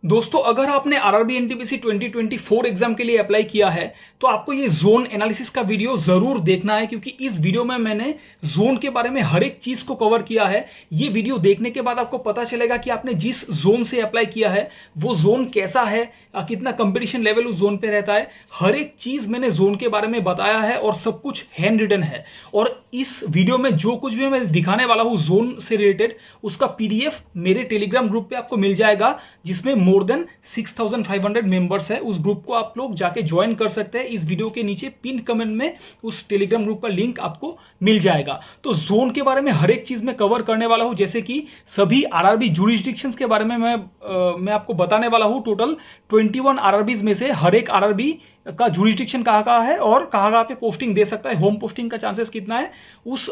दोस्तों, अगर आपने आरआरबी एनटीपीसी 2024 एग्जाम के लिए अप्लाई किया है तो आपको ये जोन एनालिसिस का वीडियो जरूर देखना है, क्योंकि इस वीडियो में मैंने जोन के बारे में हर एक चीज को कवर किया है। ये वीडियो देखने के बाद आपको पता चलेगा कि आपने जिस जोन से अप्लाई किया है वो जोन कैसा है, कितना कंपटीशन लेवल उस जोन पे रहता है। हर एक चीज मैंने जोन के बारे में बताया है और सब कुछ हैंड रिटन है। और इस वीडियो में जो कुछ भी मैं दिखाने वाला हूं जोन से रिलेटेड, उसका पीडीएफ मेरे टेलीग्राम ग्रुप पे आपको मिल जाएगा, जिसमें मोर देन 6500 मेंबर्स है। उस ग्रुप को आप लोग जाके ज्वाइन कर सकते हैं। इस वीडियो के नीचे पिन कमेंट में उस टेलीग्राम ग्रुप का लिंक आपको मिल जाएगा। तो जोन के बारे में हर एक चीज में कवर करने वाला हूं, जैसे कि सभी आरआरबी जुरिस्डिक्शंस के बारे में मैं आपको बताने वाला हूं। टोटल 21 आरआरबीज में से हर एक आरआरबी का जुरिस्डिक्शन कहाँ है और कहाँ पे पोस्टिंग दे सकता है, होम पोस्टिंग का चांसेस कितना है, उस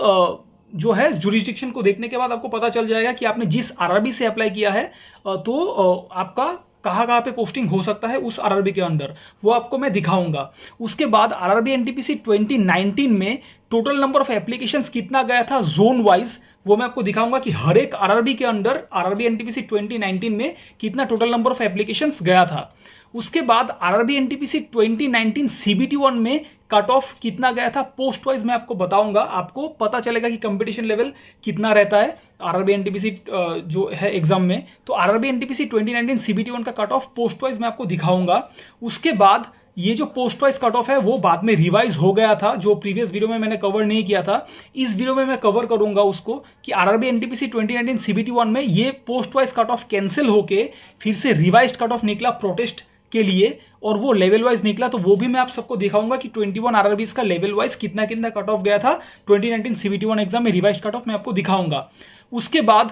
जो है जुरिस्डिक्शन को देखने के बाद आपको पता चल जाएगा कि आपने जिस आरआरबी से अप्लाई किया है तो आपका कहाँ पे पोस्टिंग हो सकता है उस आरआरबी के अंडर, वो आपको मैं दिखाऊंगा। उसके बाद आरआरबी एनटीपीसी 2019 में टोटल नंबर ऑफ एप्लीकेशंस कितना गया था जोन वाइज, वो मैं आपको दिखाऊंगा कि हर एक आरआरबी के अंडर आरआरबी एनटीपीसी 2019 में कितना टोटल नंबर ऑफ एप्लीकेशंस गया था। उसके बाद आरआरबी एनटीपीसी 2019 सीबीटी 1 में कट ऑफ कितना गया था पोस्ट वाइज मैं आपको बताऊंगा। आपको पता चलेगा कि कंपटीशन लेवल कितना रहता है आरआरबी एनटीपीसी जो है एग्जाम में। तो आरआरबी एनटीपीसी 2019 सीबीटी 1 का कट ऑफ पोस्ट वाइज मैं आपको दिखाऊंगा। उसके बाद ये जो पोस्ट वाइज कट ऑफ है वो बाद में रिवाइज हो गया था, जो प्रीवियस वीडियो में मैंने कवर नहीं किया था। इस वीडियो में मैं कवर करूंगा उसको कि आरआरबी एनटीपीसी 2019 सीबीटी 1 में ये post wise cut off cancel होके फिर से रिवाइज्ड कट ऑफ निकला प्रोटेस्ट के लिए, और वो लेवल वाइज निकला। तो वो भी मैं आप सबको दिखाऊंगा कि 21 आरआरबीज का लेवल वाइज कितना कितना कट ऑफ गया था 2019 सीबीटी 1 एग्जाम में। रिवाइज्ड कट ऑफ मैं आपको दिखाऊंगा। उसके बाद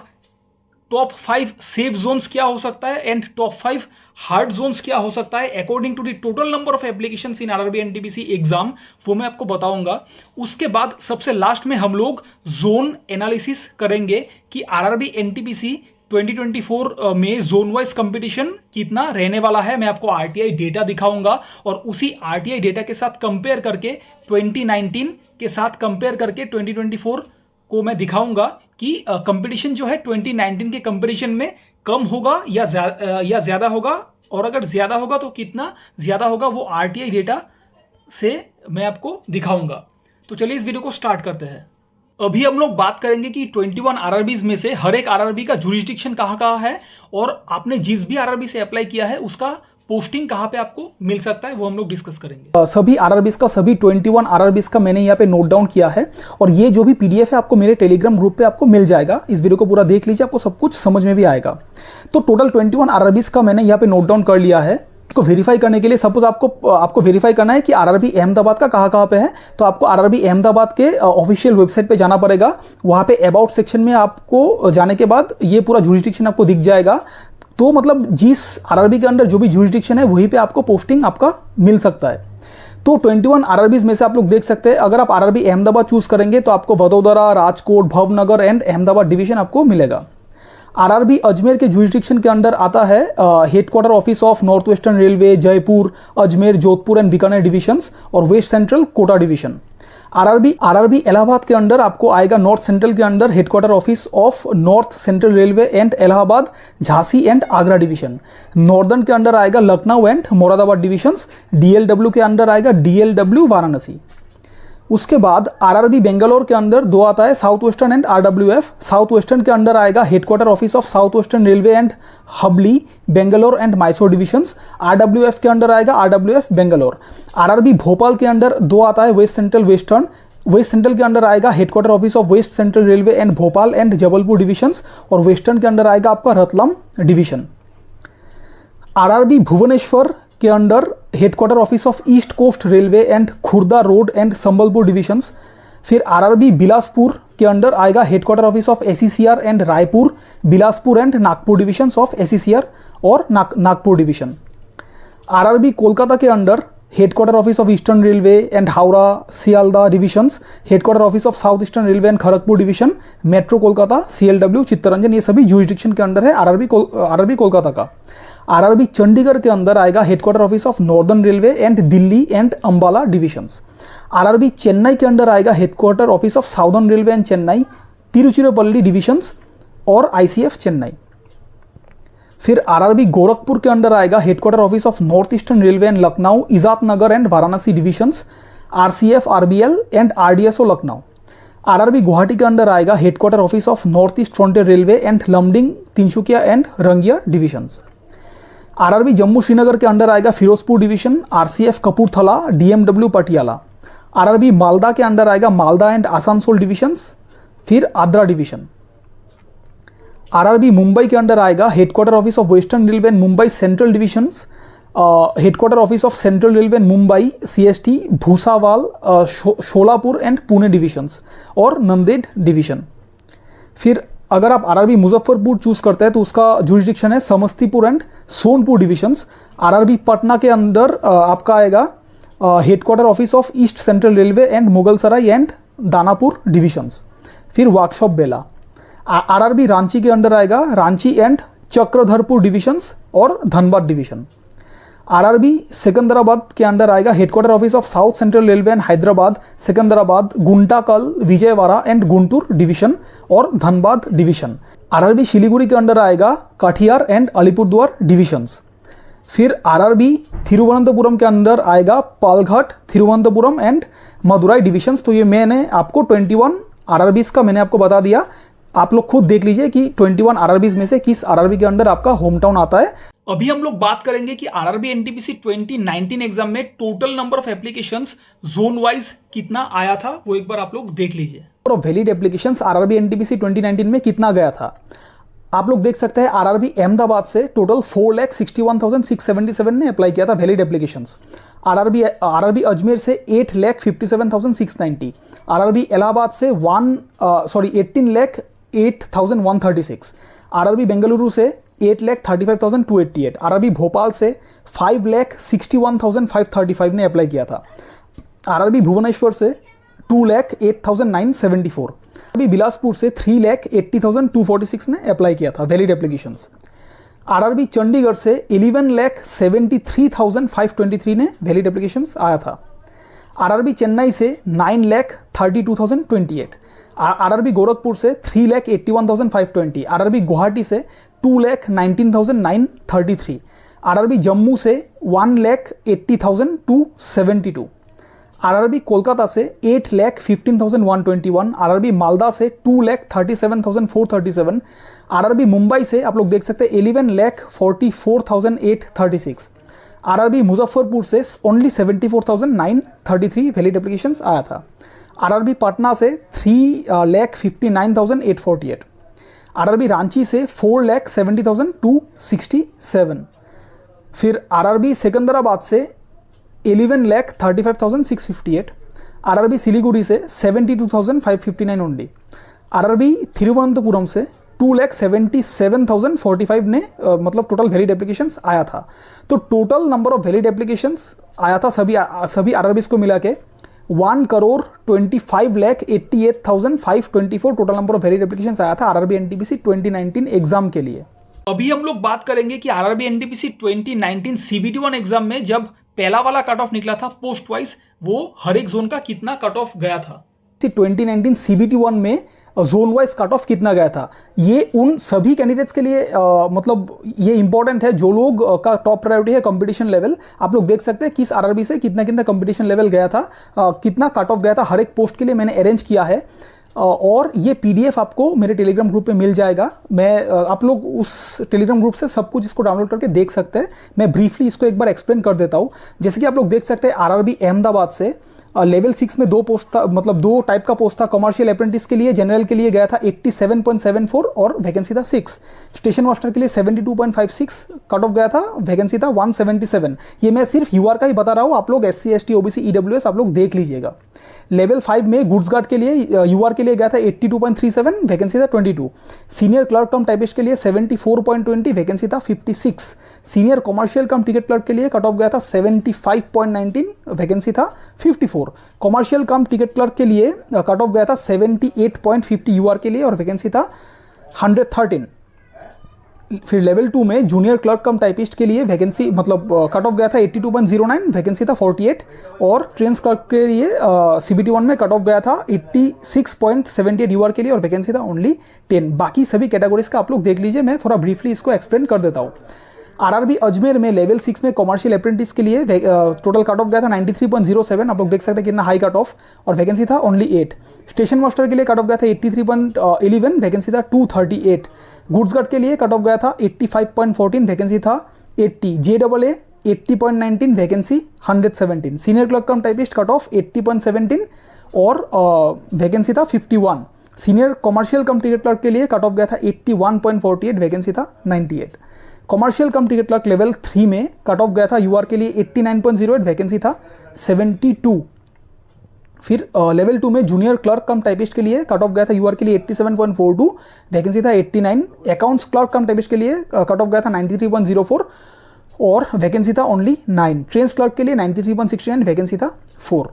टॉप 5 सेफ जोन्स क्या हो सकता है एंड टॉप 5 हार्ड जोन्स क्या हो सकता है according to the total number of applications in RRB NTPC exam, वो मैं आपको बताऊंगा। उसके बाद सबसे लास्ट में हम लोग जोन एनालिसिस करेंगे कि आरआरबी एनटीपीसी 2024 में जोन वाइज कंपटीशन कितना रहने वाला है। मैं आपको आरटीआई डेटा दिखाऊंगा और उसी आरटीआई डेटा के साथ कंपेयर करके 2019 के साथ कंपेयर करके 2024 को मैं दिखाऊंगा कि कंपटीशन जो है 2019 के कंपटीशन में कम होगा या ज्यादा होगा, और अगर ज्यादा होगा तो कितना ज्यादा होगा, वो आरटीआई डेटा से मैं आपको दिखाऊंगा। तो चलिए इस वीडियो को स्टार्ट करते हैं। अभी हम लोग बात करेंगे कि 21 आरआरबीज में से हर एक आरआरबी का जुरिस्डिक्शन कहाँ है, और आपने जिस भी आरआरबी से अप्लाई किया है उसका पोस्टिंग कहाँ पे आपको मिल सकता है, वो हम लोग डिस्कस करेंगे। सभी आरआरबीज का, सभी 21 आरआरबीज का मैंने यहाँ पे नोट डाउन किया है, और ये जो भी पीडीएफ है आपको मेरे टेलीग्राम ग्रुप पे आपको मिल जाएगा। इस वीडियो को पूरा देख लीजिए, आपको सब कुछ समझ में भी आएगा। तो टोटल 21 आरआरबीज का मैंने यहाँ पे नोट डाउन कर लिया है। इसको वेरीफाई करने के लिए सपोज आपको वेरीफाई करना है कि आरआरबी अहमदाबाद का कहाँ पे है, तो आपको आरआरबी अहमदाबाद के ऑफिशियल वेबसाइट पे जाना पड़ेगा। वहाँ पे अबाउट सेक्शन में आपको जाने के बाद ये पूरा जुरिस्डिक्शन आपको दिख जाएगा। तो मतलब जिस आरआरबी के अंदर जो भी जुरिस्डिक्शन है वहीं पे आपको पोस्टिंग आपका मिल सकता है। तो 21 आरआरबीज में से आप लोग देख सकते हैं, अगर आप आरआरबी अहमदाबाद चूज करेंगे तो आपको वडोदरा, राजकोट, भावनगर एंड अहमदाबाद डिवीजन आपको मिलेगा। आरआरबी अजमेर के जुरिस्डिक्शन के अंडर आता है headquarter office of north western railway, Jaipur, Ajmer, Jodhpur and Bikaner divisions और west central Kota division. RRB Allahabad के अंडर आपको आएगा नॉर्थ सेंट्रल के under headquarter office of north central railway and Allahabad, Jhansi and Agra division. Northern के अंडर आएगा Lucknow and Moradabad divisions. DLW के अंडर आएगा DLW Varanasi. उसके बाद आरआरबी बेंगलोर के अंदर दो आता है south western and RWF. South western के अंदर आएगा headquarter office of south western railway and humbly, Bangalore and Mysore divisions. RWF के अंदर आएगा आरडब्ल्यूएफ बेंगलोर। आरआरबी भोपाल के अंदर दो आता है west central western. West central के अंदर आएगा headquarter office of west central railway and Bhopal and Jabalpur divisions, और वेस्टर्न के अंदर आएगा आपका रतलाम डिवीजन। आरआरबी भुवनेश्वर के under headquarter office of east coast railway and Khurda road and Sambalpur divisions. फिर आरआरबी बिलासपुर के अंडर आएगा headquarter office of ACCR and Raipur, Bilaspur and Nagpur divisions of ACCR और नागपुर डिवीजन। आरआरबी कोलकाता के under headquarter office of eastern railway and Howrah Sealdah divisions, headquarter office of south eastern railway and Kharagpur division, metro Kolkata, CLW Chittaranjan. ये सभी jurisdiction के under है RRB Kolkata का। RRB Chandigarh के अंदर आएगा headquarter office of northern railway and Delhi and Ambala divisions. RRB Chennai के अंदर आएगा headquarter office of southern railway and Chennai, Tiruchirappalli divisions और आईसीएफ चेन्नई। फिर आरआरबी गोरखपुर के अंडर आएगा headquarter office of north eastern railway and Lucknow, Izzatnagar and Varanasi divisions, RCF, RBL and RDSO Lucknow. RRB Guwahati के under आएगा headquarter office of north east frontier railway and Lumding, Tinsukia and Rangiya divisions. RRB Jammu Srinagar के under आएगा Firozpur division, RCF Kapurthala, DMW Patiala. RRB Malda के under आएगा Malda and Asansol divisions, फिर Adra division. RRB Mumbai के under आएगा headquarter office of western railway and Mumbai central divisions, headquarter office of central railway and Mumbai CST, Bhusawal, Solapur and Pune divisions और Nanded division. फिर अगर आप आरआरबी मुजफ्फरपुर चूज करते हैं तो उसका जुरिस्डिक्शन है Samastipur and Sonpur divisions. RRB Patna के अंदर आपका आएगा headquarter office of east central railway and Mughalsarai and Danapur divisions. फिर वर्कशॉप बेला। आरआरबी रांची के अंडर आएगा रांची एंड चक्रधरपुर डिविजन्स और धनबाद डिवीजन। आरआरबी सिकंदराबाद के अंडर आएगा headquarter office of south central railway and Hyderabad, Secunderabad, Guntakal, Vijayawada and Guntur division और धनबाद डिवीजन। आरआरबी शिलीगुड़ी के अंडर आएगा कटिहार एंड अलीपुरद्वार डिविजन्स। फिर आरआरबी थिरुवनंतपुरम के अंदर आएगा पालघाट, थिरुवनंतपुरम एंड मदुराई डिविजन्स। तो ये मैंने आपको 21 आरआरबीज का मैंने आपको बता दिया। आप लोग खुद देख लीजिए कि 21 आरआरबीज में से किस आरआरबी के अंदर आपका होम टाउन आता है। अभी हम लोग बात करेंगे कि आरआरबी एनटीपीसी 2019 एग्जाम में total number of applications zone wise कितना आया था, वो एक बार आप लोग देख लीजिए। Number of valid applications RRB NTPC 2019 में कितना गया था, आप लोग देख सकते हैं। आरआरबी अहमदाबाद से टोटल 4,61,677 ने अप्लाई किया था वैलिड एप्लीकेशंस। आरआरबी अजमेर से 8,57,690। आरआरबी इलाहाबाद से 18,08,136। आरआरबी बेंगलुरु से 8,35,288। आरआरबी भोपाल से 5,61,535 ने अप्लाई किया था। आरआरबी भुवनेश्वर से 2,08,974। आरआरबी बिलासपुर से 3,80,246 ने अप्लाई किया था वैलिड एप्लीकेशंस। आरआरबी चंडीगढ़ से 11,73,523 ने वैलिड एप्लीकेशंस आया था। आरआरबी चेन्नई से 9,32,028। आरआरबी गोरखपुर से 3,81,520। आरआरबी गुवाहाटी से 2,19,933। आरआरबी जम्मू से 1,80,272। आरआरबी कोलकाता से 8,15,121। आरआरबी मालदा से 2,37,437। आरआरबी मुंबई से आप लोग देख सकते हैं 11,44,836। आरआरबी मुजफ्फरपुर से ओनली 74,933 वैलिड एप्लीकेशंस आया था। आरआरबी पटना से 3,59,848। आरआरबी रांची से 4,70,267। फिर आरआरबी सिकंदराबाद से 11,35,658। आरआरबी सिलीगुड़ी से 72,559 ओनली। आरआरबी थिरुवनंतपुरम से 2,77,045 ने मतलब टोटल वैलिड एप्लीकेशंस आया था। तो total number of valid applications आया था सभी आरआरबीज को मिला के 1,25,88,524 total number of valid applications आया था आरआरबी एनटीपीसी 2019 एग्जाम के लिए। अभी हम लोग बात करेंगे कि आरआरबी एनटीपीसी 2019 CBT1 एग्जाम में जब पहला वाला कट ऑफ निकला था पोस्ट वाइज, वो हर एक जोन का कितना कट ऑफ गया था। 2019 CBT1 में जोन वाइज कट ऑफ कितना गया था, ये उन सभी कैंडिडेट्स के लिए मतलब ये इंपॉर्टेंट है जो लोग का टॉप प्रायोरिटी है कंपटीशन लेवल। आप लोग देख सकते हैं किस आरआरबी से कितना कितना कंपटीशन लेवल गया था, कितना कट ऑफ गया था हर एक पोस्ट के लिए मैंने अरेंज किया है। और ये पीडीएफ आपको मेरे टेलीग्राम ग्रुप पे मिल जाएगा। मैं आप लोग उस टेलीग्राम ग्रुप से सब कुछ इसको डाउनलोड करके देख सकते हैं। मैं ब्रीफली इसको एक बार एक्सप्लेन कर देता हूँ। जैसे कि आप लोग देख सकते हैं आरआरबी अहमदाबाद से लेवल 6 में 2 पोस्ट था, मतलब 2 टाइप का पोस्ट था। कमर्शियल अप्रेंटिस के लिए जनरल के लिए गया था 87.74 और वैकेंसी था 6। स्टेशन मास्टर के लिए 72.56 कट ऑफ गया था, वैकेंसी था 177। ये मैं सिर्फ यूआर का ही बता रहा हूँ, आप लोग SC ST OBC EWS आप लोग देख लीजिएगा। लेवल 5 में गुड्स गार्ड के लिए यूआर के लिए गया था 82.37, वैकेंसी था 22। सीनियर क्लर्क कम टाइपिस्ट के लिए 74.20, वैकेंसी था 56। Senior commercial cum ticket clerk के लिए कट ऑफ गया था 75.19, वैकेंसी था 54। कमर्शियल कम टिकट क्लर्क के लिए कट ऑफ गया था 78.50 यूआर के लिए और वैकेंसी था 113। फिर लेवल 2 में जूनियर क्लर्क कम टाइपिस्ट के लिए वैकेंसी मतलब कट ऑफ गया था 82.09, वैकेंसी था 48। और ट्रेंस क्लर्क के लिए CBT 1 में कट ऑफ गया था 86.78 यूआर के लिए और वैकेंसी था ओनली 10। बाकी सभी कैटेगरीज का आप लोग देख लीजिए, मैं थोड़ा ब्रीफली इसको एक्सप्लेन कर देता हूँ। RRB अजमेर में लेवल 6 में कॉमर्शियल अप्रेंटिस के लिए टोटल कट ऑफ गया था 93.07, आप लोग देख सकते हैं कितना हाई कट ऑफ, और वैकेंसी था ओनली 8। स्टेशन मास्टर के लिए कट ऑफ गया था 83.11, वैकेंसी था 238। गुड्स गार्ड के लिए कट ऑफ गया था 85.14, वैकेंसी था 80। JAA 80.19, vacancy 117। Senior clerk cum typist cut off 80.17 और वैकेंसी था 51। Senior commercial cum ticket clerk के लिए कट ऑफ गया था 81.48, वैकेंसी था 98। Commercial cum ticket clerk level 3 में कट ऑफ गया था यूआर के लिए 89.08, वैकेंसी था 72। फिर लेवल 2 में जूनियर क्लर्क कम टाइपिस्ट के लिए कट ऑफ गया था यूआर के लिए 87.42, वैकेंसी था 89। अकाउंट्स क्लर्क कम टाइपिस्ट के लिए कट ऑफ गया था 93.04 और वैकेंसी था ओनली 9। ट्रेंस क्लर्क के लिए 93.69, वैकेंसी था 4।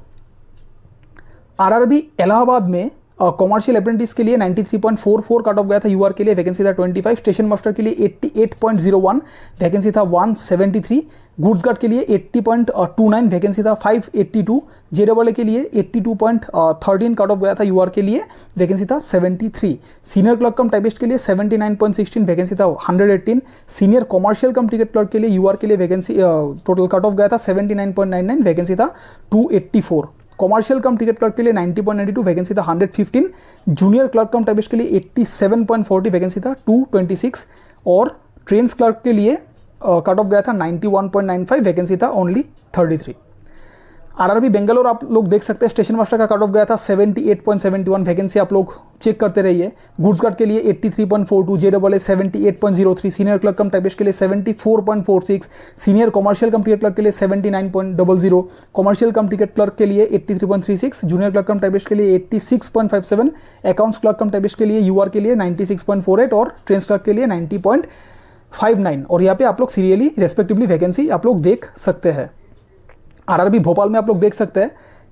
RRB इलाहाबाद में कॉमर्शियल अप्रेंटिस के लिए 93.44 कट ऑफ गया था यूआर के लिए, वैकेंसी था 25। स्टेशन मास्टर के लिए 88.01, वैकेंसी था 173। गुड्स गार्ड के लिए 80.29, वैकेंसी था 582। JAA के लिए 82.13 कट ऑफ गया था यूआर के लिए, वैकेंसी था 73। सीनियर क्लर्क कम टाइपिस्ट के लिए 79.16, वैकेंसी था 118। Senior commercial cum ticket clerk के लिए यूआर के लिए वैकेंसी टोटल कट ऑफ गया था 79.99, वैकेंसी था 284। कॉमर्शियल कम टिकट क्लर्क के लिए 90.92, वैकेंसी था 115। जूनियर क्लर्क कम टाइपिस्ट के लिए 87.40, वैकेंसी था 226। और ट्रेंस क्लर्क के लिए कट ऑफ गया था 91.95, वैकेंसी था ओनली 33। RRB बेंगलोर आप लोग देख सकते हैं, स्टेशन मास्टर का कट ऑफ गया था 78.71, वैकेंसी आप लोग चेक करते रहिए। गुड्स गार्ड के लिए 83.42, JAA 78.03, senior clerk cum typist के लिए 74.46, senior commercial cum ticket clerk के लिए 79.00, कॉमर्शियल कम टिकट क्लर्क के लिए 83.36, जूनियर क्लर्क कम टाइपिस्ट के लिए 86.57, अकाउंट्स क्लर्क कम टाइपिस्ट के लिए यूआर के लिए 96.48 और ट्रेंस क्लर्क के लिए 90.59। और यहाँ पे आप लोग सीरियली रेस्पेक्टिवली वैकेंसी आप लोग देख सकते हैं। RRB भोपाल में आप लोग देख सकते हैं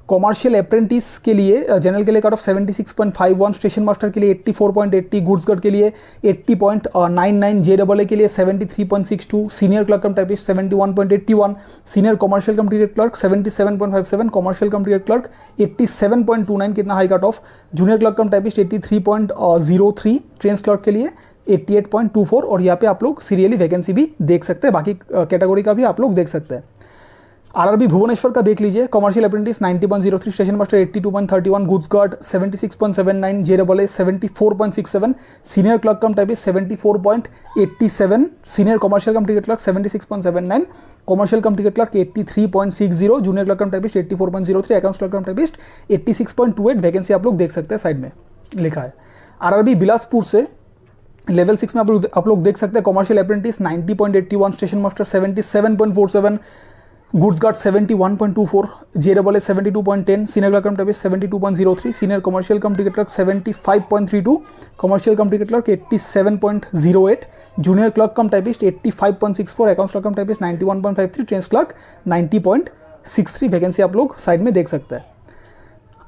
कॉमर्शियल अप्रेंटिस के लिए जनरल के लिए कट ऑफ 76.51, स्टेशन मास्टर के लिए 84.80, गुड्स गार्ड के लिए 80.99, JAA के लिए 73.62, senior clerk cum typist 71.81, senior commercial cum ticket clerk 77.57, commercial cum ticket clerk 87.29, कितना high cut off. Junior clerk cum typist 83.03, trains clerk के लिए 88.24। और यहाँ पे आप लोग सीरियली वैकेंसी भी देख सकते हैं, बाकी कैटेगरी का भी आप लोग देख सकते हैं। RRB भुवनेश्वर का देख लीजिए, commercial apprentice 90.03, station master 82.31, goods guard 76.79, JAA 74.67, senior clerk cum typist 74.87, senior commercial cum ticket clerk 76.79, commercial cum ticket clerk 83.60, junior clerk cum typist 84.03, accounts clerk cum typist 86.28, vacancy आप लोग देख सकते हैं, साइड में लिखा है। RRB बिलासपुर से level 6 में आप लोग देख सकते हैं commercial apprentice 90.81, station master 77.47, goods guard 71.24, JAA 72.10, senior clerk cum typist 72.03, senior commercial cum ticket clerk 75.32, commercial cum ticket clerk 87.08, junior clerk cum typist 85.64, accounts clerk cum typist 91.53, trains clerk 90.63, vacancy आप लोग side में देख सकते हैं।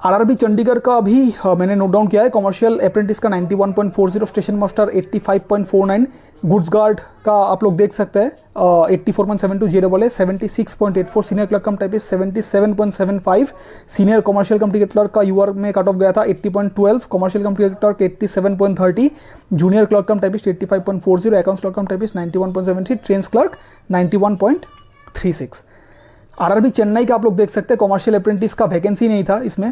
RRB Chandigarh का भी मैंने note down किया है, कॉमर्शियल अप्रेंटिस का 91.40, स्टेशन मास्टर 85.49, गुड्स गार्ड का आप लोग देख सकते हैं 84.72, JAA 76.84, senior clerk cum typist 77.75, senior commercial cum ticket clerk का यूआर में कट ऑफ गया था 80.12, commercial cum ticket clerk 87.30, junior clerk cum typist 85.40, accounts clerk cum typist 91.73, trains clerk 91.36। RRB Chennai का आप लोग देख सकते हैं, कॉमर्शियल अप्रेंटिस का वैकेंसी नहीं था इसमें,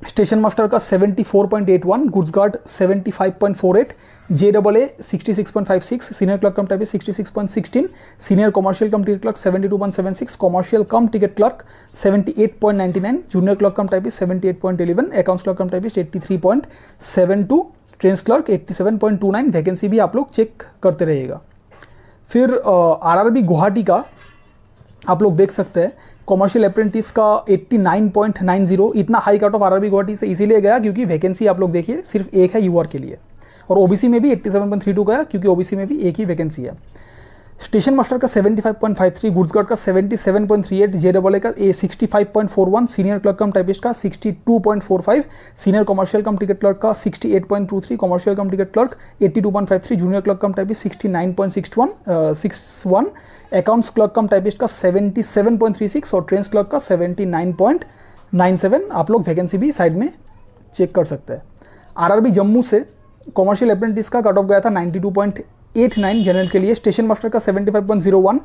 स्टेशन मास्टर का 74.81, goods guard 75.48, JAA 66.56, senior clerk cum typist 66.16, senior commercial cum ticket clerk 72.76, commercial cum ticket clerk 78.99, junior clerk cum typist 78.11, accounts clerk cum typist 83.72, trains clerk 87.29, vacancy भी आप लोग check करते रहिएगा। फिर RRB गुवाहाटी का आप लोग देख सकते हैं कॉमर्शियल अप्रेंटिस का 89.90, इतना high cut of RRB Guwahati से इसीलिए गया क्योंकि वैकेंसी आप लोग देखिए सिर्फ एक है यूआर के लिए, और ओबीसी में भी 87.32 गया क्योंकि ओबीसी में भी एक ही वैकेंसी है। स्टेशन मास्टर का 75.53, गुड्स गार्ड का 77.38, JAA का 65.41, सीनियर क्लर्क कम टाइपिस्ट का 62.45, senior commercial cum ticket clerk का 68.23, commercial cum ticket clerk 82.53, junior clerk cum typist 69.61, accounts clerk cum typist का 77.36 और ट्रेंस क्लर्क का 79.97। आप लोग वैकेंसी भी साइड में चेक कर सकते हैं। आरआरबी जम्मू से कॉमर्शियल अप्रेंटिस का कट ऑफ गया था 92.89 जनरल के लिए, स्टेशन मास्टर का 75.01,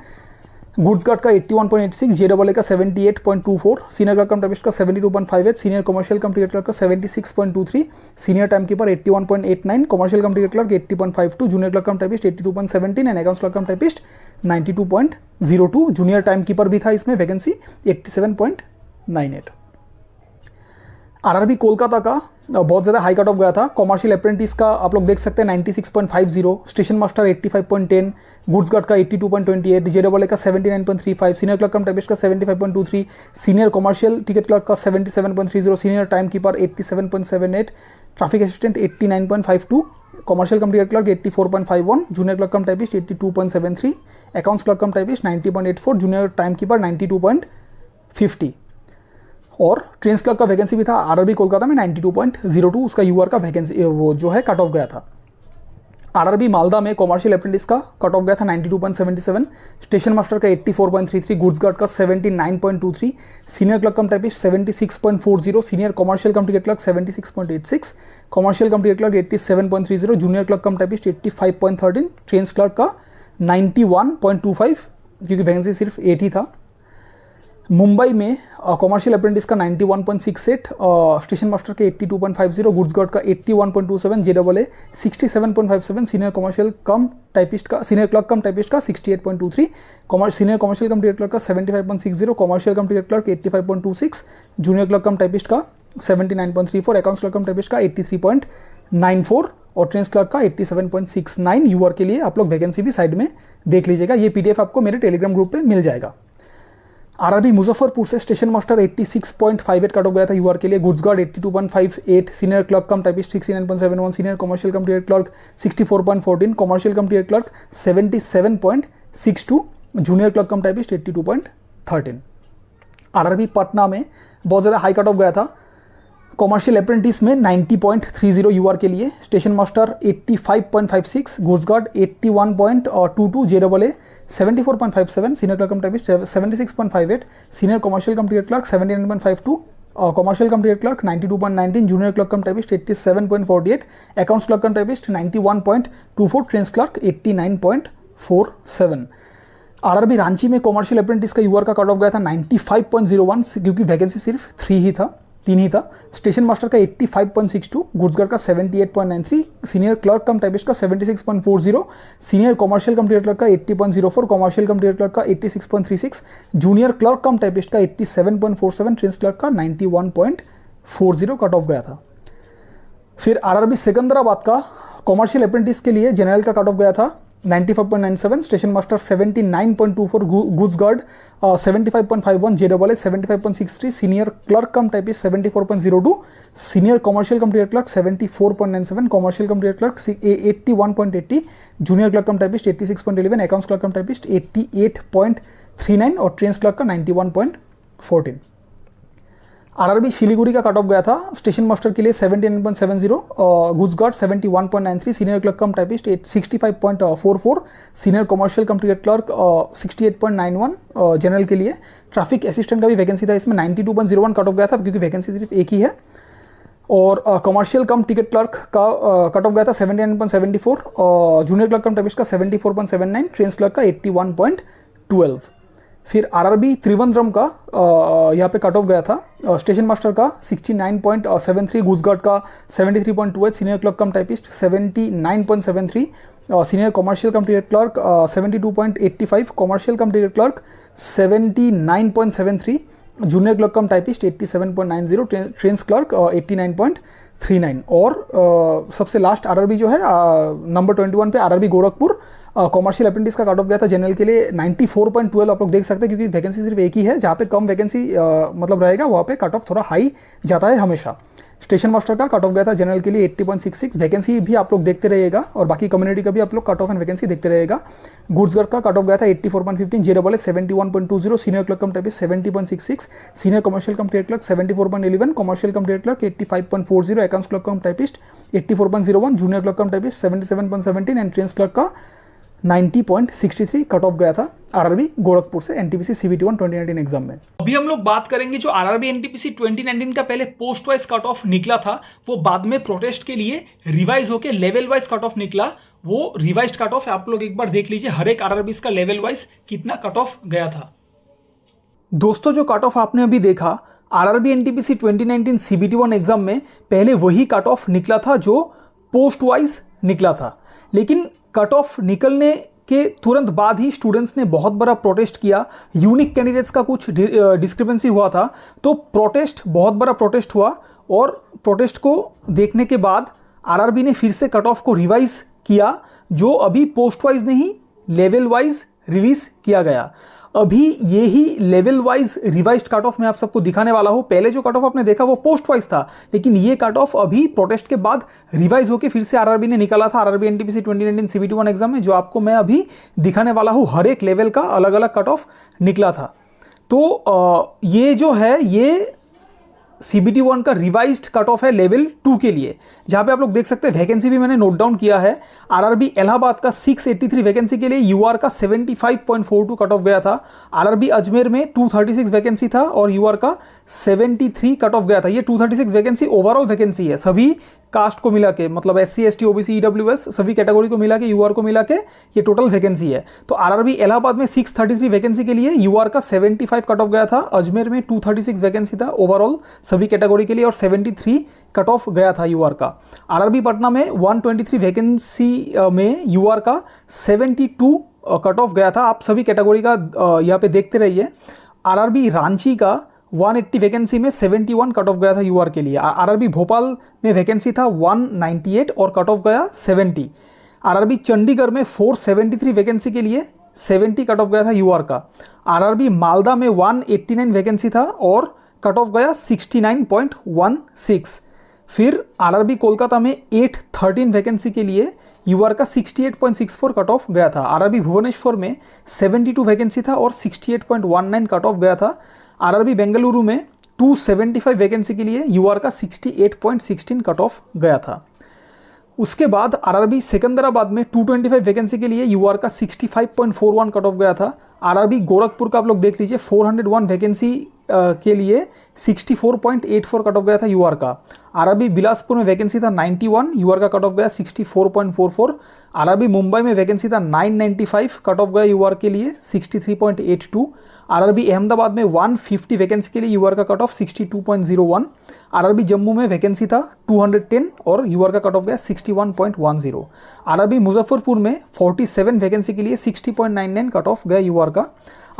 गुड्स गार्ड का 81.86, JAA का 78.24, सीनियर क्लर्क कम टाइपिस्ट का 72.58, senior commercial cum ticket clerk का 76.23, senior time keeper 81.89, commercial cum ticket clerk 80.52, junior clerk cum typist 82.17 and accounts clerk cum typist 92.02। Junior time keeper भी था इसमें vacancy 87.98। RRB Kolkata का बहुत ज़्यादा high cut off गया था। कॉमर्शियल अप्रेंटिस का आप लोग देख सकते हैं 96.50, स्टेशन मास्टर 85.10, गुड्स गार्ड का 82.28, JAA का 79.35, सीनियर क्लर्क कम टाइपिस्ट का 75.23, सीनियर कमर्शियल टिकट क्लर्क का 77.30, senior time keeper 87.78, traffic assistant 89.52, commercial cum ticket clerk 84.51, junior clerk cum typist 82.73, accounts clerk cum typist 90.84, junior time keeper 92.50 और trains clerk का vacancy भी था RRB Kolkata में 92.02, उसका यूआर का vacancy वो जो है कट ऑफ गया था। आरआरबी मालदा में कॉमर्शियल अप्रेंटिस का कट ऑफ गया था 92.77, स्टेशन मास्टर का 84.33, गुड्स गार्ड का 79.23, senior clerk cum typist 76.40, senior commercial cum ticket clerk 76.86, commercial cum ticket clerk 87.30, junior clerk cum typist 85.13, trains clerk का 91.25 क्योंकि वैकेंसी सिर्फ 8 ही था। मुंबई में कॉमर्शियल अप्रेंटिस का 91.68, स्टेशन मास्टर के 82.50, गुड्स गार्ड का 81.27, JAA 67.57, सीनियर कमर्शियल कम typist का सीनियर क्लर्क कम टाइपिस्ट का 68.23, senior commercial cum ticket clerk का 75.60, commercial cum ticket clerk 85.26, junior clerk cum typist का 79.34, अकाउंट्स क्लर्क कम टाइपिस्ट का 83.94 और trains clerk का 87.69। यूआर के लिए आप लोग वैकेंसी भी साइड में देख लीजिएगा, ये PDF आपको मेरे टेलीग्राम ग्रुप पे मिल जाएगा। आरआरबी मुजफ्फरपुर से स्टेशन मास्टर 86.58 कट ऑफ गया था यूआर के लिए, goods guard 82.58, senior clerk cum typist 69.71, senior commercial cum ticket clerk 64.14, commercial cum ticket clerk 77.62, junior clerk cum typist 82.13। RRB Patna में बहुत ज़्यादा हाई कट ऑफ गया था। कॉमर्शियल अप्रेंटिस में 90.30 यूआर के लिए, station master 85.56, goods guard 81.22, JAA 74.57, senior clerk cum typist 76.58, senior commercial cum ticket clerk 79.52, commercial cum ticket clerk 92.19, junior clerk cum typist 87.48, accounts clerk cum typist 91.24, trains clerk 89.47। RRB Ranchi में commercial apprentice का यूआर का cut off गया था 95.01 क्योंकि vacancy सिर्फ 3 ही था। Station master का 85.62, goods guard का 78.93, सीनियर क्लर्क कम टाइपिस्ट का 76.40, senior commercial cum ticket clerk का 80.04, कमर्शियल कम टिकट क्लर्क का 86.36, जूनियर क्लर्क कम टाइपिस्ट का 87.47, ट्रेंस क्लर्क का 91.40 कट ऑफ गया था। फिर आरआरबी सिकंदराबाद का कॉमर्शियल अप्रेंटिस के लिए जनरल का कट ऑफ गया था 95.97, station master 79.24, goods guard 75.51, JAA 75.63, senior clerk cum typist 74.02, senior commercial cum ticket clerk 74.97, commercial cum ticket clerk 81.80, junior clerk cum typist 86.11, accounts clerk cum typist 88.39 और trains clerk का 91.14। RRB Siliguri का cut off गया था station master के लिए 79.70, goods guard 71.93, senior clerk cum typist 65.44, senior commercial cum ticket clerk 68.91, general के लिए। Traffic assistant का भी वैकेंसी था, इसमें 92.01 कट ऑफ गया था क्योंकि वैकेंसी सिर्फ एक ही है। और कमर्शियल कम टिकट क्लर्क का कट ऑफ गया था 79.74, जूनियर क्लर्क कम टाइपिस्ट का 74.79, ट्रेंस क्लर्क का 81.12। फिर आरआरबी त्रिवेंद्रम का यहाँ पे कट ऑफ गया था, स्टेशन मास्टर का 69.73, गुड्स गार्ड का 73.28, senior clerk cum typist 79.73, senior commercial cum ticket clerk 72.85, commercial cum ticket clerk 79.73, junior clerk cum typist 87.90, trains clerk 89.39। और सबसे लास्ट आरआरबी जो है नंबर 21 पे आरआरबी गोरखपुर, कॉमर्शियल अप्रेंटिस का कट ऑफ गया था जनरल के लिए 94.12। आप लोग देख सकते हैं क्योंकि वैकेंसी सिर्फ एक ही है, जहाँ पे कम वैकेंसी मतलब रहेगा वहाँ पे कट ऑफ थोड़ा हाई जाता है हमेशा। स्टेशन मास्टर का कट ऑफ गया था जनरल के लिए 80.66, वैकेंसी भी आप लोग देखते रहिएगा और बाकी कम्युनिटी का भी आप लोग कट ऑफ एंड वैकेंसी देखते रहिएगा। गुड्स गर्ल का कट ऑफ गया था 84.15, JAA 71.20, senior clerk cum typist 70.66, senior commercial cum trade clerk 74.11, commercial cum trade clerk 85.40, accounts clerk cum typist 84.01, junior clerk cum typist 77.17 and trains clerk का 90.63 cut off गया था RRB Gorakhpur से NTPC CBT 1 2019 exam में। अभी हम लोग बात करेंगे जो आरआरबी एनटीपीसी 2019 का पहले पोस्ट वाइज कट ऑफ निकला था, वो बाद में प्रोटेस्ट के लिए रिवाइज होकर लेवल वाइज कट ऑफ निकला। वो रिवाइज्ड कट ऑफ आप लोग एक बार देख लीजिए, हर एक आरआरबी का लेवल वाइज कितना कट ऑफ गया था। दोस्तों जो कट ऑफ आपने अभी देखा आरआरबी एनटीपीसी 2019 CBT 1 एग्जाम में, पहले वही कट ऑफ निकला था जो पोस्ट वाइज निकला था, लेकिन कट ऑफ निकलने के तुरंत बाद ही स्टूडेंट्स ने बहुत बड़ा प्रोटेस्ट किया। यूनिक कैंडिडेट्स का कुछ डिस्क्रिपेंसी हुआ था, तो बहुत बड़ा प्रोटेस्ट हुआ और प्रोटेस्ट को देखने के बाद आरआरबी ने फिर से कट ऑफ को रिवाइज किया, जो अभी पोस्ट वाइज नहीं लेवल वाइज रिलीज किया गया। अभी यही level wise revised cut off मैं आप सबको दिखाने वाला हूं। पहले जो कट ऑफ आपने देखा वो पोस्ट वाइज था, लेकिन ये कट ऑफ अभी प्रोटेस्ट के बाद रिवाइज होकर फिर से आरआरबी ने निकाला था आरआरबी एनटीपीसी 2019 CBT 1 एग्जाम में, जो आपको मैं अभी दिखाने वाला हूं। हर एक लेवल का अलग अलग कट ऑफ निकला था। तो ये जो है ये CBT 1 का रिवाइज्ड कट ऑफ है लेवल 2 के लिए, जहां पे आप लोग देख सकते हैं वैकेंसी भी मैंने नोट डाउन किया है। आरआरबी इलाहाबाद का 683 वैकेंसी के लिए यूआर का 75.42 कट ऑफ गया था। आरआरबी अजमेर में 236 वैकेंसी था और यूआर का 73 कट ऑफ गया था। ये 236 वैकेंसी ओवरऑल वैकेंसी है, सभी कास्ट को मिला के, मतलब SC ST OBC EWS सभी कैटेगरी को मिला के, यूआर को मिला के ये टोटल वैकेंसी है। तो आरआरबी इलाहाबाद में 633 वैकेंसी के लिए यूआर का 75 कट ऑफ गया था। अजमेर में 236 वैकेंसी था ओवरऑल सभी कैटेगरी के लिए और 73 कट ऑफ गया था यूआर का। आरआरबी पटना में 123 वैकेंसी में यूआर का 72 कट ऑफ गया था। आप सभी कैटेगरी का यहाँ पे देखते रहिए। आरआरबी रांची का 180 वैकेंसी में 71 कट ऑफ गया था यूआर के लिए। आरआरबी भोपाल में वैकेंसी था 198 और कट ऑफ गया 70। आरआरबी चंडीगढ़ में 473 वैकेंसी के लिए 70 कट ऑफ गया था यूआर का। आरआरबी मालदा में 189 वैकेंसी था और कट ऑफ गया 69.16। फिर आरआरबी कोलकाता में 813 वैकेंसी के लिए यूआर का 68.64 कट ऑफ गया था। आरआरबी भुवनेश्वर में 72 वैकेंसी था और 68.19 कट ऑफ गया था। आरआरबी बेंगलुरु में 275 वैकेंसी के लिए यूआर का 68.16 कट ऑफ गया था। उसके बाद आरआरबी सिकंदराबाद में 225 वैकेंसी के लिए यूआर का 65.41 कट ऑफ गया था। आरआरबी गोरखपुर का आप लोग देख लीजिए 401 वैकेंसी के लिए 64.84 कट ऑफ गया था यूआर का। आरआरबी बिलासपुर में वैकेंसी था 91, यूआर का कट ऑफ गया 64.44। आरआरबी मुंबई में वैकेंसी था 995, कट ऑफ गया यूआर के लिए 63.82। आरआरबी अहमदाबाद में 150 वैकेंसी के लिए यूआर का कट ऑफ 62.01। आरआरबी जम्मू में वैकेंसी था 210 और यूआर का कट ऑफ गया 61.10। आरआरबी मुजफ्फरपुर में 47 वैकेंसी के लिए 60.99 कट ऑफ गया यूआर का।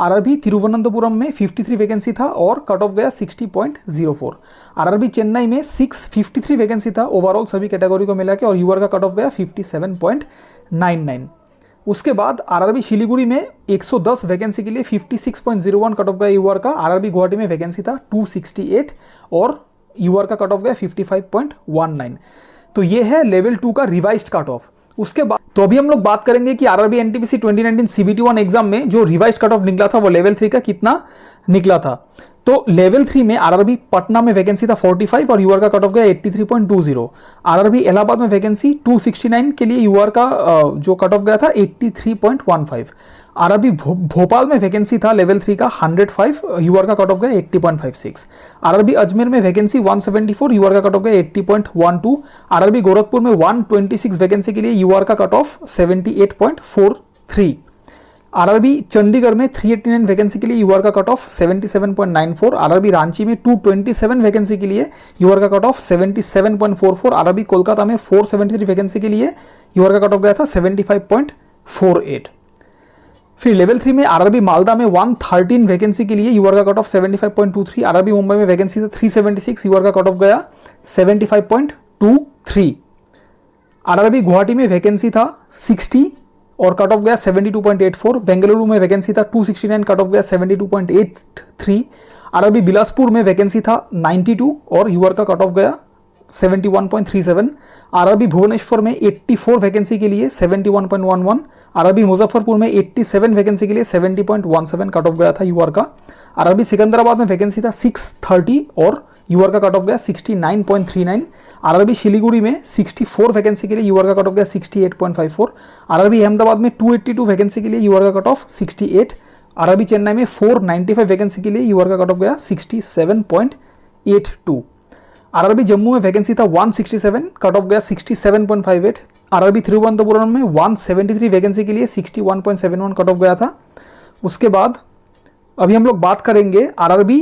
आरआरबी तिरुवनंतपुरम में 53 वैकेंसी था और कट ऑफ गया 60.04। आरआरबी चेन्नई में 653 वैकेंसी था ओवरऑल सभी कैटेगरी को मिला के और यूआर का कट ऑफ गया 57.99। उसके बाद आरआरबी शिलीगुड़ी में 110 वैकेंसी के लिए 56.01 कट ऑफ गया यूआर का। आरआरबी गुवाहाटी में वैकेंसी था 268 और यूआर का कट ऑफ गया 55.19। तो ये है लेवल 2 का रिवाइज्ड कट ऑफ। उसके बाद तो अभी हम लोग बात करेंगे कि आरआरबी एनटीपीसी 2019 CBT 1 एग्जाम में जो रिवाइज्ड कट ऑफ निकला था वो लेवल 3 का कितना निकला था। तो लेवल 3 में आरआरबी पटना में वैकेंसी था 45 और यूआर का कट ऑफ गया 83.20। आरआरबी इलाहाबाद में वैकेंसी 269 के लिए यूआर का जो कट ऑफ गया था 83.15। आरआरबी भोपाल में वैकेंसी था लेवल 3 का 105, यूआर का कट ऑफ गया 80.56। आरआरबी अजमेर में वैकेंसी 174, यूआर का कट ऑफ गया 80.12। आरआरबी गोरखपुर में 126 वैकेंसी के लिए यूआर का कट ऑफ 78.43। आरआरबी चंडीगढ़ में 389 वैकेंसी के लिए यूआर का कट ऑफ 77.94। आरआरबी रांची में 227 वैकेंसी के लिए यूआर का कट ऑफ 77.44। आरआरबी कोलकाता में 473 वैकेंसी के लिए यूआर का कट ऑफ गया था 75.48। फिर लेवल 3 में आरआरबी मालदा में 113 वैकेंसी के लिए यूआर का कट ऑफ 75.23। आरआरबी मुंबई में वैकेंसी था 376, यूआर का कट ऑफ गया 75.23। आरआरबी गुवाहाटी में वैकेंसी था 60 और कट ऑफ गया 72.84। बेंगलुरु में वैकेंसी था 269, कट ऑफ गया 72.83। आरआरबी बिलासपुर में वैकेंसी था 92 और यूआर का कट ऑफ गया 71.37, आरआरबी भुवनेश्वर में 84 वैकेंसी के लिए 71.11, आरआरबी मुजफ्फरपुर में 87 वैकेंसी के लिए 70.17 कट ऑफ गया था यूआर का। आरआरबी सिकंदराबाद में वैकेंसी था 630 और यूआर का कट ऑफ गया 69.39। आरआरबी शिलीगुड़ी में 64 वैकेंसी के लिए यूआर का कट ऑफ गया 68.54। आरआरबी अहमदाबाद में 282 वैकेंसी के लिए यूआर का कट ऑफ 68। आरआरबी चेन्नई में 495 वैकेंसी के लिए यूआर का कट ऑफ गया 67.82। आरआरबी जम्मू में वैकेंसी था 167, कट ऑफ गया 67.58। आरआरबी तिरुवनंतपुरम में 173 वैकेंसी के लिए 61.71 कट ऑफ गया था। उसके बाद अभी हम लोग बात करेंगे आरआरबी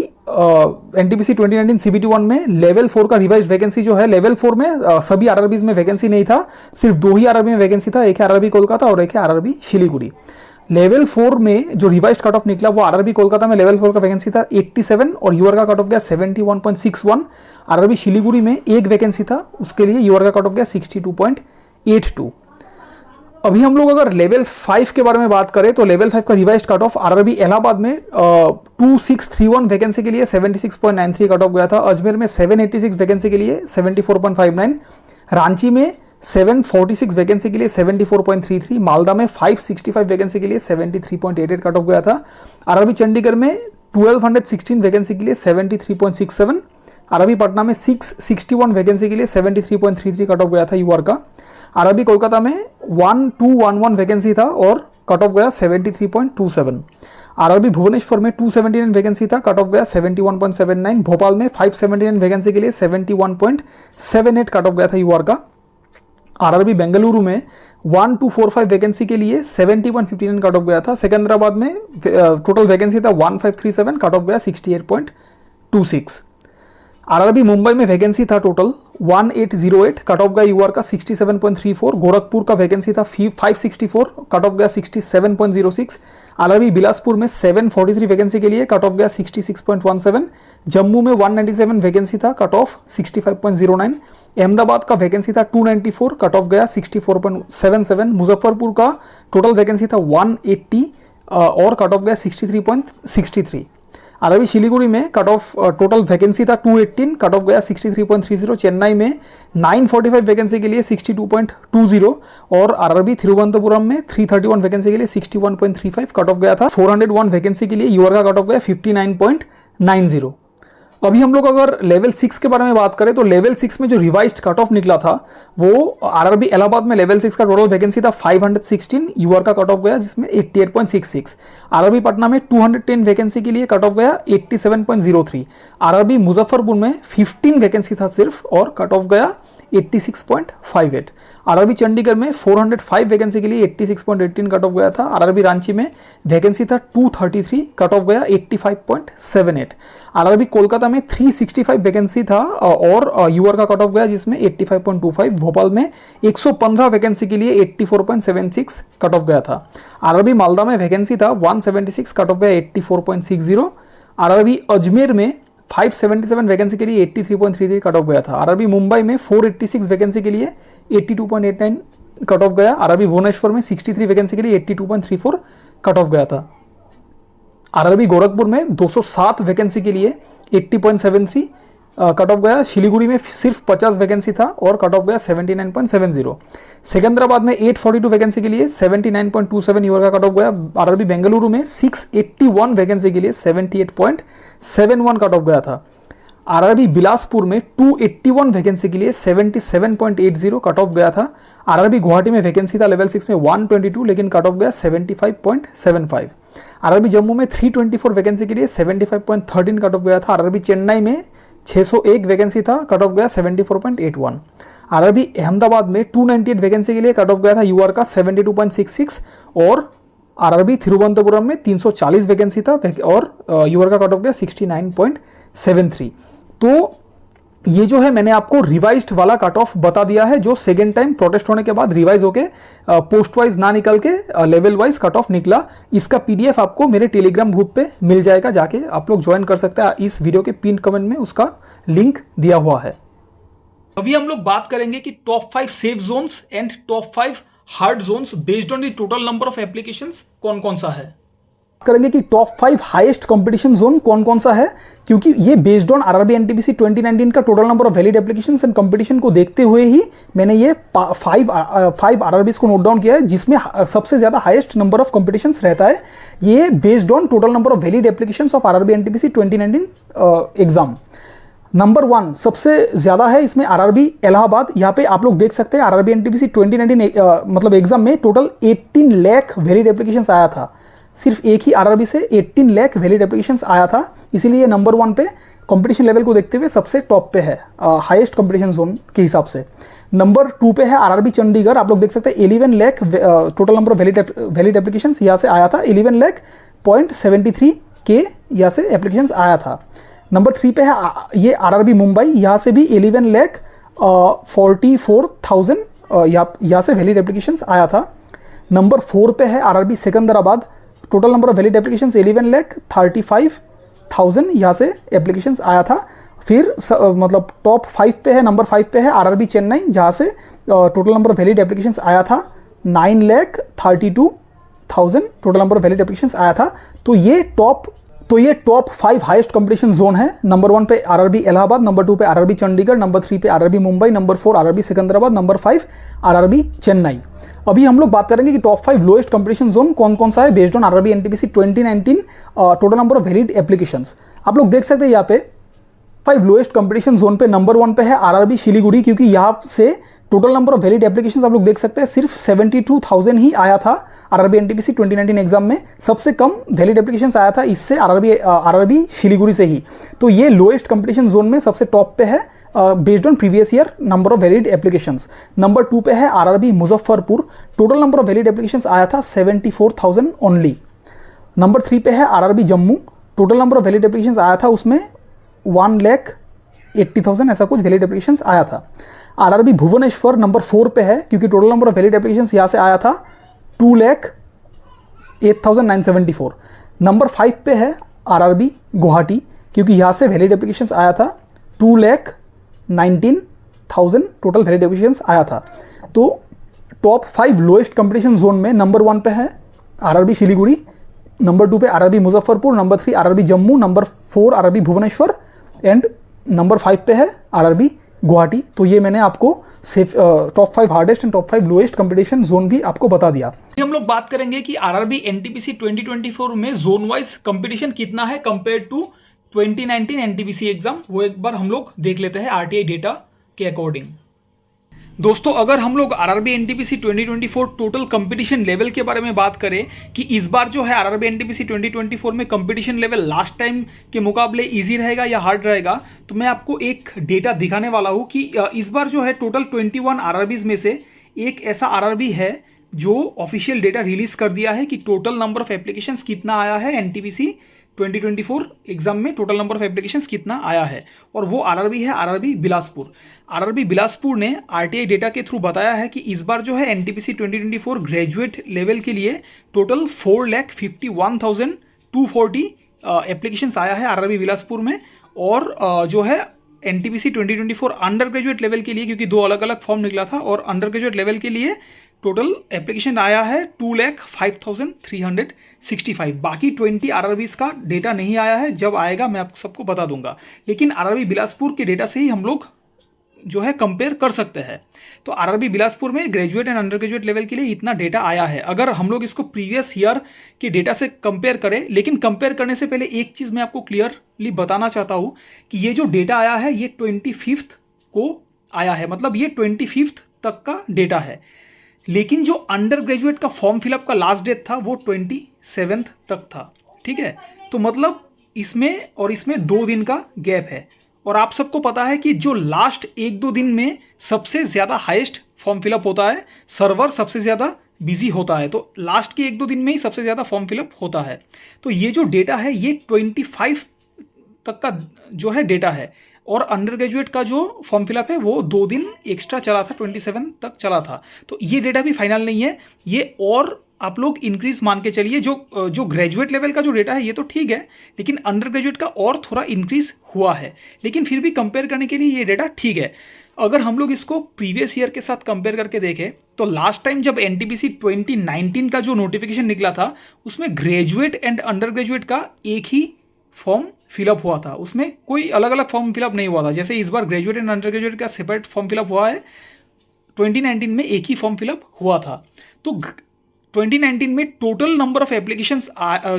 एनटीपीसी 2019 सीबीटी 1 में लेवल 4 का रिवाइज वैकेंसी जो है। लेवल 4 में सभी आरआरबीज में वैकेंसी नहीं था, सिर्फ 2 ही आरआरबी में वैकेंसी था, एक है आरआरबी कोलकाता और एक है आरआरबी शिलीगुड़ी। लेवल 4 में जो रिवाइज कट ऑफ निकला वो आरआरबी कोलकाता में लेवल 4 का वैकेंसी था 87 और यूआर का कट ऑफ गया 71.61। आरआरबी शिलीगुड़ी में एक वैकेंसी था, उसके लिए यूआर का कट ऑफ गया 62.82। अभी हम लोग अगर लेवल 5 के बारे में बात करें तो लेवल 5 का revise cut off RRB Allahabad में 2631 वैकेंसी के लिए 76.93 कट ऑफ गया था। अजमेर में 786 वैकेंसी के लिए 74.59। रांची में 746 वैकेंसी के लिए 74.33। मालदा में 565 वैकेंसी के लिए 73.88 कट ऑफ गया था। आरआरबी चंडीगढ़ में 1216 वैकेंसी के लिए 73.67। आरआरबी पटना में 661 वैकेंसी के लिए 73.33 कट ऑफ गया था यूआर का। आरआरबी कोलकाता में 1211 वैकेंसी था और कट ऑफ गया 73.27। आरआरबी भुवनेश्वर में 279 वैकेंसी था, कट ऑफ गया 71.79। भोपाल में 579 वैकेंसी के लिए 71.78 कट ऑफ गया था यूआर का। आरआरबी बेंगलुरु में 1245 वैकेंसी के लिए 70.59 कट ऑफ गया था। सिकंदराबाद में टोटल वैकेंसी था 1537, कट ऑफ गया 68.26। आरआरबी मुंबई में वैकेंसी था टोटल 1808, कट ऑफ गया यूआर का 67.34। गोरखपुर का वैकेंसी था 564, कट ऑफ गया 67.06। आरआरबी बिलासपुर में 743 वैकेंसी के लिए कट ऑफ गया 66.17। जम्मू में 197 वैकेंसी था, कट ऑफ 65.09। अहमदाबाद का वैकेंसी था 294, कट ऑफ गया 64.77। मुजफ्फरपुर का टोटल वैकेंसी था 180 और कट ऑफ गया 63.63। आरआरबी शिलीगुड़ी में कट ऑफ टोटल वैकेंसी था 218, कट ऑफ गया 63.30। चेन्नई में 945 वैकेंसी के लिए 62.20 और आरआरबी तिरुवनंतपुरम में 331 वैकेंसी के लिए 61.35 कट ऑफ गया था। 401 वैकेंसी के लिए यूआर का कट ऑफ गया 59.90। अभी हम लोग अगर लेवल 6 के बारे में बात करें तो लेवल 6 में जो रिवाइज्ड कट ऑफ निकला था वो आरआरबी इलाहाबाद में लेवल 6 का टोटल वैकेंसी था 516, यूआर का कट ऑफ गया जिसमें 88.66। आरआरबी पटना में 210 वैकेंसी के लिए कट ऑफ गया 87.03। आरआरबी मुजफ्फरपुर में 15 वैकेंसी था सिर्फ और कट ऑफ गया 86.58। आरआरबी चंडीगढ़ में 405 वैकेंसी के लिए 86.18 कट ऑफ गया था। आरआरबी रांची में वैकेंसी था 233, कट ऑफ गया 85.78। आरआरबी कोलकाता में 365 वैकेंसी था और यूआर का कट ऑफ गया जिसमें 85.25। भोपाल में 115 वैकेंसी के लिए 84.76 कट ऑफ गया था। आरआरबी मालदा में वैकेंसी था 176, कट ऑफ गया 84.60। आरआरबी अजमेर में 577 वैकेंसी के लिए 83.33 कट ऑफ गया था। आरआरबी मुंबई में 486 वैकेंसी के लिए 82.89 कट ऑफ गया। आरआरबी भुवनेश्वर में 63 वैकेंसी के लिए 82.34 कट ऑफ गया था। आरआरबी गोरखपुर में 207 वैकेंसी के लिए 80.73 कट ऑफ गया। शिलीगुड़ी में सिर्फ 50 वैकेंसी था और कट ऑफ गया 79.70। सिकंदराबाद में 842 वैकेंसी के लिए 79.27 यूआर का कट ऑफ गया। आरआरबी बेंगलुरु में 681 वैकेंसी के लिए 78.71 कट ऑफ गया था। आरआरबी बिलासपुर में 281 वैकेंसी के लिए 77.80 कट ऑफ गया था। आरआरबी गुवाहाटी में वैकेंसी था लेवल 6 में 122 लेकिन कट ऑफ गया 75.75। आरआरबी जम्मू में 324 वैकेंसी के लिए 75.13 कट ऑफ गया था। आरआरबी चेन्नई में 601 वैकेंसी था, कट ऑफ गया 74.81। आरआरबी अहमदाबाद में 298 वैकेंसी के लिए कट ऑफ गया था यूआर का 72.66 और आरआरबी तिरुवनंतपुरम में 340 वैकेंसी था और यूआर का कट ऑफ गया 69.73। तो ये जो है मैंने आपको रिवाइज्ड वाला कट ऑफ बता दिया है जो सेकेंड टाइम प्रोटेस्ट होने के बाद रिवाइज होके पोस्ट वाइज ना निकल के लेवल वाइज कट ऑफ निकला। इसका पीडीएफ आपको मेरे टेलीग्राम ग्रुप पे मिल जाएगा, जाके आप लोग ज्वाइन कर सकते हैं। इस वीडियो के पिन कमेंट में उसका लिंक दिया हुआ है। अभी हम लोग बात करेंगे कि top 5 safe zones and top 5 hard zones based on the total number of applications कौन कौन सा है। करेंगे कि टॉप 5 हाईएस्ट कंपटीशन जोन कौन कौन सा है, क्योंकि ये बेस्ड ऑन आरआरबी एनटीपीसी 2019 का total number of valid applications and competition को देखते हुए ही मैंने ये 5 आरआरबीज को नोट डाउन किया है जिसमें सबसे ज़्यादा हाईएस्ट नंबर ऑफ कंपटीशंस रहता है। ये based on total number of valid applications of RRB NTPC 2019 exam. Number 1 सबसे ज़्यादा है इसमें आरआरबी इलाहाबाद। यहाँ पे आप लोग देख सकते हैं आरआरबी एनटीपीसी 2019 मतलब एग्जाम में टोटल 18 लाख वैलिड एप्लीकेशंस आया था। सिर्फ एक ही आरआरबी से 18 लाख वैलिड एप्लीकेशंस आया था, इसीलिए नंबर 1 पे कंपटीशन लेवल को देखते हुए सबसे टॉप पे है हाईएस्ट कंपटीशन जोन के हिसाब से। नंबर 2 पे है आरआरबी चंडीगढ़। आप लोग देख सकते हैं 11 lakh total number of valid applications यहाँ से आया था। 11 लाख .73 के यहाँ से एप्लीकेशंस आया था। नंबर 3 पे है ये आरआरबी मुंबई। यहाँ से भी 11 लाख 44,000 यहाँ से वैलिड एप्लीकेशंस आया था। नंबर 4 पे है RRB Secunderabad. Total number of valid applications 11 lakh 35,000 यहाँ से एप्लीकेशंस आया था। फिर मतलब टॉप 5 पे है, नंबर 5 पे है आरआरबी चेन्नई, जहाँ से total number of valid applications आया था 9 lakh 32,000 total number of valid applications आया था। तो ये टॉप 5 हाईएस्ट कंपटीशन जोन है। नंबर 1 पे आरआरबी इलाहाबाद, नंबर 2 पे आरआरबी चंडीगढ़, नंबर 3 पे RRB Mumbai, number 4 RRB Secunderabad, number 5 RRB Chennai. अभी हम लोग बात करेंगे कि टॉप 5 लोएस्ट कंपटीशन जोन कौन कौन सा है based on RRB NTPC 2019 total number of valid applications. आप लोग देख सकते हैं यहाँ पे 5 लोएस्ट कंपटीशन जोन पे नंबर 1 पे है आरआरबी सिलीगुड़ी, क्योंकि यहाँ से total number of valid applications आप लोग देख सकते हैं सिर्फ 72,000 ही आया था आरआरबी एनटीपीसी 2019 एग्जाम में। सबसे कम वैलिड एप्लीकेशंस आया था इससे आरआरबी सिलीगुड़ी से ही। तो ये लोएस्ट कंपटीशन जोन में सबसे टॉप पे है based on previous year number of valid applications. Number 2 पे है RRB Muzaffarpur. Total number of valid applications आया था 74,000 ओनली। नंबर 3 पे है RRB Jammu. Total number of valid applications आया था उसमें 1,80,000 ऐसा कुछ वैलिड एप्लीकेशंस आया था। आरआरबी भुवनेश्वर नंबर 4 पे है, क्योंकि total number of valid applications यहाँ से आया था 2,08,974। नंबर 5 पे है आरआरबी गुवाहाटी, क्योंकि यहाँ से वैलिड एप्लीकेशंस आया था 2,19,000 टोटल वैलिड एप्लीकेशंस आया था। तो टॉप 5 लोएस्ट कंपटीशन जोन में नंबर 1 पे है आरआरबी सिलीगुड़ी, नंबर 2 पे RRB Muzaffarpur, number 3 RRB Jammu, number 4 RRB Bhubaneswar and number 5 पे है आरआरबी गुवाहाटी। तो ये मैंने आपको top 5 hardest and top 5 lowest competition zone भी आपको बता दिया। हम लोग बात करेंगे कि आरआरबी एनटीपीसी 2024 में जोन वाइज कंपटीशन कितना है कंपेयर टू 2019 एनटीपीसी एग्जाम, वो एक बार हम लोग देख लेते हैं आरटीआई डेटा के अकॉर्डिंग। दोस्तों अगर हम लोग RRB NTPC 2024 total competition level के बारे में बात करें कि इस बार जो है आरआरबी एनटीपीसी 2024 में कंपटीशन लेवल लास्ट टाइम के मुकाबले इजी रहेगा या हार्ड रहेगा, तो मैं आपको एक डेटा दिखाने वाला हूं कि इस बार जो है टोटल 21 आरआरबीज में से एक ऐसा आरआरबी है जो ऑफिशियल डेटा रिलीज कर दिया है कि टोटल नंबर ऑफ एप्लीकेशंस कितना आया है एनटीपीसी 2024 एग्जाम में, टोटल नंबर ऑफ एप्लीकेशंस कितना आया है, और वो आरआरबी है आरआरबी बिलासपुर। आरआरबी बिलासपुर ने आरटीआई डेटा के थ्रू बताया है कि इस बार जो है एनटीपीसी 2024 ग्रेजुएट लेवल के लिए टोटल 4,51,240 एप्लीकेशंस आया है आरआरबी बिलासपुर में, और जो है एनटीपीसी 2024 अंडर ग्रेजुएट लेवल के लिए, क्योंकि 2 अलग अलग फॉर्म निकला था, और अंडर ग्रेजुएट लेवल के लिए टोटल एप्लीकेशन आया है 2,05,365। बाकी 20 आरआरबीज का डेटा नहीं आया है, जब आएगा मैं आपको सबको बता दूंगा, लेकिन आरआरबी बिलासपुर के डेटा से ही हम लोग जो है कंपेयर कर सकते हैं। तो आरआरबी बिलासपुर में graduate and under graduate level के लिए इतना डेटा आया है। अगर हम लोग इसको प्रीवियस ईयर के डेटा से कंपेयर करें, लेकिन कंपेयर करने से पहले एक चीज़ मैं आपको क्लियरली बताना चाहता हूँ कि ये जो डेटा आया है ये 25th को आया है, मतलब ये 25th तक का डेटा है, लेकिन जो अंडर ग्रेजुएट का फॉर्म फिलअप का लास्ट डेट था वो 27th तक था। ठीक है, तो मतलब इसमें और इसमें 2 दिन का गैप है, और आप सबको पता है कि जो लास्ट 1-2 दिन में सबसे ज़्यादा हाईएस्ट फॉर्म फिलअप होता है, सर्वर सबसे ज़्यादा बिजी होता है, तो लास्ट के 1-2 दिन में ही सबसे ज़्यादा फॉर्म फिलअप होता है। तो ये जो डेटा है ये 25 तक का जो है डेटा है, और अंडर ग्रेजुएट का जो फॉर्म फिलअप है वो 2 दिन एक्स्ट्रा चला था, 27 तक चला था। तो ये डेटा भी फाइनल नहीं है, ये और आप लोग इंक्रीज मान के चलिए। जो ग्रेजुएट लेवल का जो डेटा है ये तो ठीक है, लेकिन अंडर ग्रेजुएट का और थोड़ा इंक्रीज हुआ है, लेकिन फिर भी कंपेयर करने के लिए ये डेटा ठीक है। अगर हम लोग इसको प्रीवियस ईयर के साथ कंपेयर करके देखें तो लास्ट टाइम जब एनटीपीसी 2019 का जो नोटिफिकेशन निकला था उसमें ग्रेजुएट एंड अंडर ग्रेजुएट का एक ही फॉर्म फिलअप हुआ था, उसमें कोई अलग अलग फॉर्म फिलअप नहीं हुआ था। जैसे इस बार ग्रेजुएट एंड अंडर ग्रेजुएट का सेपरेट फॉर्म फिलअप हुआ है, 2019 में एक ही फॉर्म फिलअप हुआ था। तो 2019 में टोटल नंबर ऑफ एप्लीकेशंस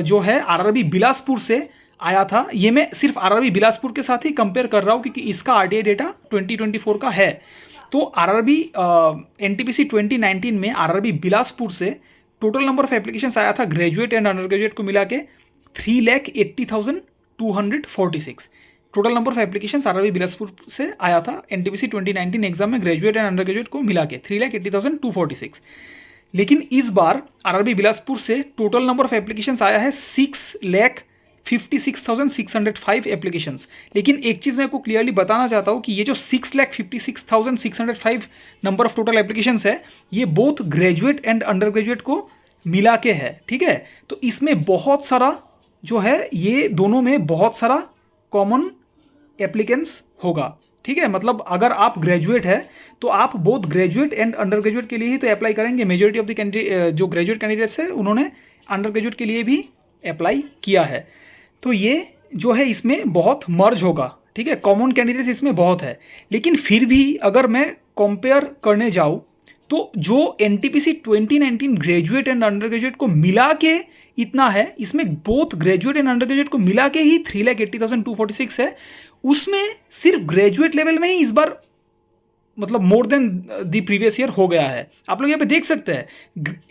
जो है आरआरबी बिलासपुर से आया था। ये मैं सिर्फ आरआरबी बिलासपुर के साथ ही कंपेयर कर रहा हूँ क्योंकि इसका आरटीआई डेटा 2024 का है। तो आरआरबी एनटीपीसी 2019 में आरआरबी बिलासपुर से टोटल नंबर ऑफ एप्लीकेशंस आया था ग्रेजुएट एंड अंडर ग्रेजुएट को मिला के 3,80,246। Total number of applications RRB Bilaspur से आया था एनटीपीसी 2019 एग्जाम में ग्रेजुएट एंड अंडर ग्रेजुएट को मिला के 3,80,246। लेकिन इस बार आरआरबी बिलासपुर से टोटल नंबर ऑफ एप्लीकेशंस आया है 6,56,605 एप्लीकेशंस। लेकिन एक चीज़ मैं आपको क्लियरली बताना चाहता हूँ कि ये जो 6,56,605 नंबर ऑफ टोटल एप्लीकेशंस है ये both graduate and under graduate को मिला के है, ठीक है। तो इसमें बहुत सारा जो है ये दोनों में बहुत सारा कॉमन एप्लीकेंट्स होगा, ठीक है। मतलब अगर आप ग्रेजुएट है तो आप both graduate and under graduate के लिए ही तो अप्लाई करेंगे। मेजोरिटी ऑफ द कैंडिडेट जो ग्रेजुएट कैंडिडेट्स है उन्होंने अंडर ग्रेजुएट के लिए भी अप्लाई किया है। तो ये जो है इसमें बहुत मर्ज होगा, ठीक है। कॉमन कैंडिडेट्स इसमें बहुत है, लेकिन फिर भी अगर मैं कंपेयर करने जाऊँ तो जो NTPC 2019 graduate and under graduate को मिला के इतना है, इसमें both graduate and under graduate को मिला के ही 3,80,246 है। उसमें सिर्फ ग्रेजुएट लेवल में ही इस बार मतलब more than the previous year हो गया है। आप लोग यहाँ पे देख सकते हैं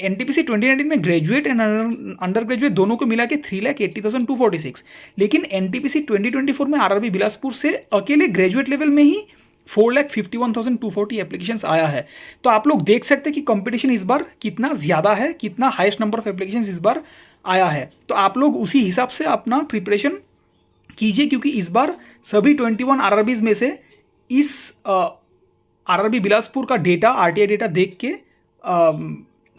एनटीपीसी 2019 में ग्रेजुएट एंड अंडर ग्रेजुएट दोनों को मिला के 3,80,246, लेकिन एनटीपीसी 2024 में आरआरबी बिलासपुर से अकेले ग्रेजुएट लेवल में ही 4,51,240 एप्लीकेशंस आया है। तो आप लोग देख सकते हैं कि कंपटीशन इस बार कितना ज़्यादा है, कितना हाईएस्ट नंबर ऑफ एप्लीकेशंस इस बार आया है। तो आप लोग उसी हिसाब से अपना प्रिपरेशन कीजिए, क्योंकि इस बार सभी 21 आरआरबीज में से इस आरआरबी बिलासपुर का डेटा आरटीआई डेटा देख के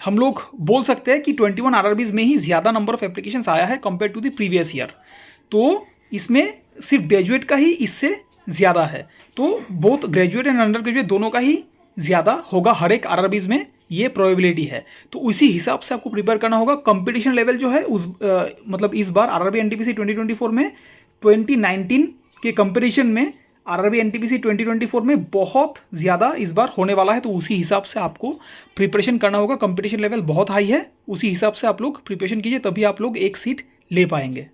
हम लोग बोल सकते हैं कि 21 आरआरबीज में ही ज़्यादा नंबर ऑफ एप्लीकेशंस आया है compare to the previous year. तो इसमें सिर्फ ग्रेजुएट का ही इससे ज़्यादा है, तो both graduate and under graduate दोनों का ही ज़्यादा होगा हर एक आरआरबीज में, ये प्रोबेबिलिटी है। तो उसी हिसाब से आपको प्रिपेयर करना होगा। कंपटीशन लेवल जो है उस मतलब इस बार आरआरबी एनटीपीसी 2024 में 2019 के कंपैरिजन में आरआरबी एनटीपीसी 2024 में बहुत ज़्यादा इस बार होने वाला है। तो उसी हिसाब से आपको प्रिपरेशन करना होगा। कंपटीशन लेवल बहुत हाई है, उसी हिसाब से आप लोग प्रिपरेशन कीजिए, तभी आप लोग एक सीट ले पाएंगे।